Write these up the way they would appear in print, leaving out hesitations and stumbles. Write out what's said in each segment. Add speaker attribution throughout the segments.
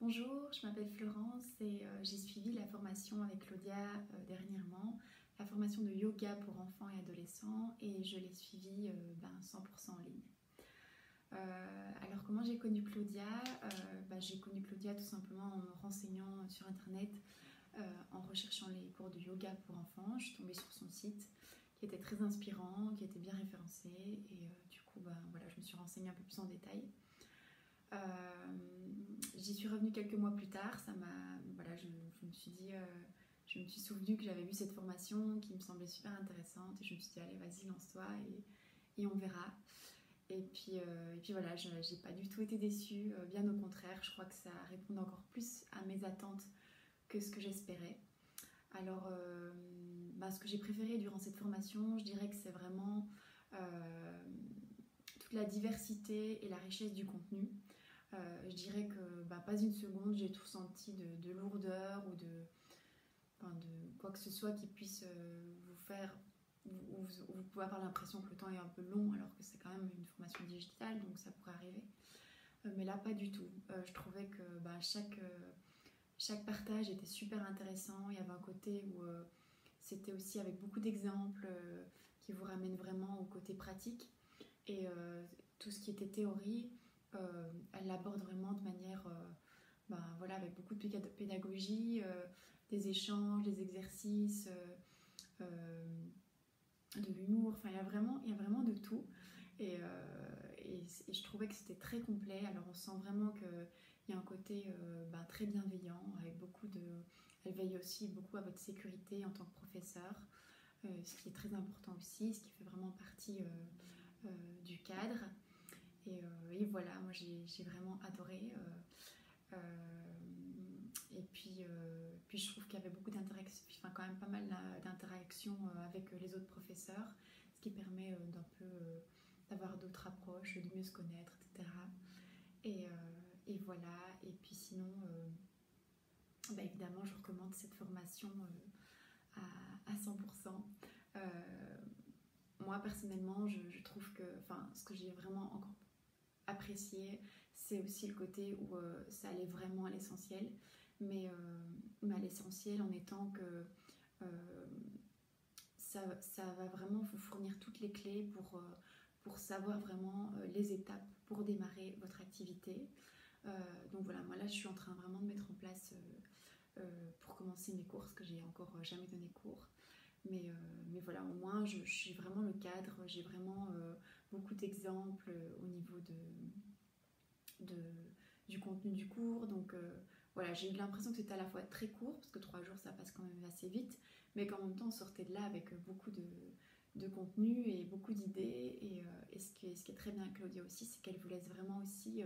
Speaker 1: Bonjour, je m'appelle Florence et j'ai suivi la formation avec Claudia dernièrement, la formation de yoga pour enfants et adolescents, et je l'ai suivie 100% en ligne. Alors comment j'ai connu Claudia? J'ai connu Claudia tout simplement en me renseignant sur internet, en recherchant les cours de yoga pour enfants. Je suis tombée sur son site qui était très inspirant, qui était bien référencé, et du coup voilà, je me suis renseignée un peu plus en détail. J'y suis revenue quelques mois plus tard. Je me suis dit, je me suis souvenue que j'avais vu cette formation qui me semblait super intéressante, et je me suis dit allez, vas-y, lance-toi et on verra. Et puis voilà, j'ai pas du tout été déçue, bien au contraire. Je crois que ça répond encore plus à mes attentes que ce que j'espérais. Alors, ce que j'ai préféré durant cette formation, je dirais que c'est vraiment toute la diversité et la richesse du contenu. Je dirais que pas une seconde j'ai tout senti de lourdeur ou de quoi que ce soit qui puisse vous faire, vous pouvez avoir l'impression que le temps est un peu long alors que c'est quand même une formation digitale, donc ça pourrait arriver. Mais là, pas du tout. Je trouvais que chaque partage était super intéressant. Il y avait un côté où c'était aussi avec beaucoup d'exemples qui vous ramènent vraiment au côté pratique. Et tout ce qui était théorie, elle l'aborde vraiment de manière, avec beaucoup de pédagogie, des échanges, des exercices, de l'humour. Enfin, il y a vraiment de tout. Et je trouvais que c'était très complet. Alors on sent vraiment qu'il y a un côté très bienveillant, avec beaucoup de... Elle veille aussi beaucoup à votre sécurité en tant que professeur, ce qui est très important aussi, ce qui fait vraiment partie du cadre. Et voilà, moi j'ai vraiment adoré. Et puis je trouve qu'il y avait beaucoup d'interactions, enfin quand même pas mal d'interactions avec les autres professeurs, ce qui permet d'avoir d'autres approches, de mieux se connaître, etc. Et voilà. Et puis sinon, évidemment, je recommande cette formation à 100%. Moi personnellement, je trouve que, ce que j'ai vraiment encore apprécié, c'est aussi le côté où ça allait vraiment à l'essentiel, mais à l'essentiel en étant que ça va vraiment vous fournir toutes les clés pour savoir vraiment les étapes pour démarrer votre activité. Donc voilà, moi là je suis en train vraiment de mettre en place pour commencer mes cours, parce que j'ai encore jamais donné cours. Mais voilà, au moins je suis vraiment le cadre, j'ai vraiment beaucoup d'exemples au niveau du contenu du cours. Donc voilà, j'ai eu l'impression que c'était à la fois très court, parce que 3 jours ça passe quand même assez vite, mais qu'en même temps on sortait de là avec beaucoup de contenu et beaucoup d'idées. Et ce qui est très bien avec Claudia aussi, c'est qu'elle vous laisse vraiment aussi,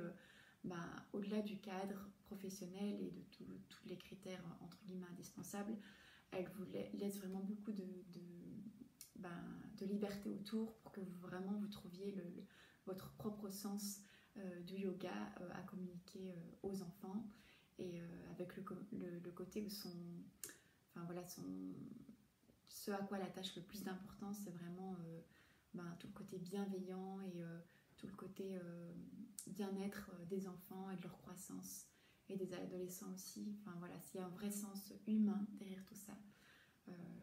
Speaker 1: au-delà du cadre professionnel et de tous les critères entre guillemets indispensables, elle vous laisse vraiment beaucoup de liberté autour pour que vous trouviez votre propre sens du yoga à communiquer aux enfants. Et avec le côté où ce à quoi elle attache le plus d'importance, c'est vraiment tout le côté bienveillant et tout le côté bien-être des enfants et de leur croissance, et des adolescents aussi. Enfin voilà, s'il y a un vrai sens humain derrière tout ça.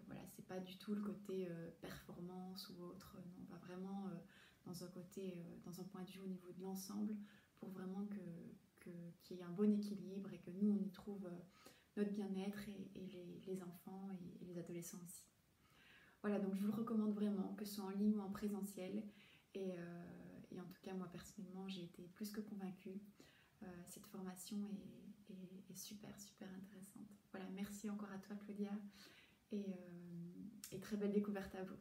Speaker 1: Voilà, c'est pas du tout le côté performance ou autre. Non, on va vraiment dans un côté, dans un point de vue au niveau de l'ensemble, pour vraiment qu'il y ait un bon équilibre et que nous on y trouve notre bien-être, et les enfants et les adolescents aussi. Voilà, donc je vous le recommande vraiment, que ce soit en ligne ou en présentiel. Et en tout cas, moi personnellement, j'ai été plus que convaincue. Cette formation est super intéressante. Voilà, merci encore à toi Claudia, et très belle découverte à vous.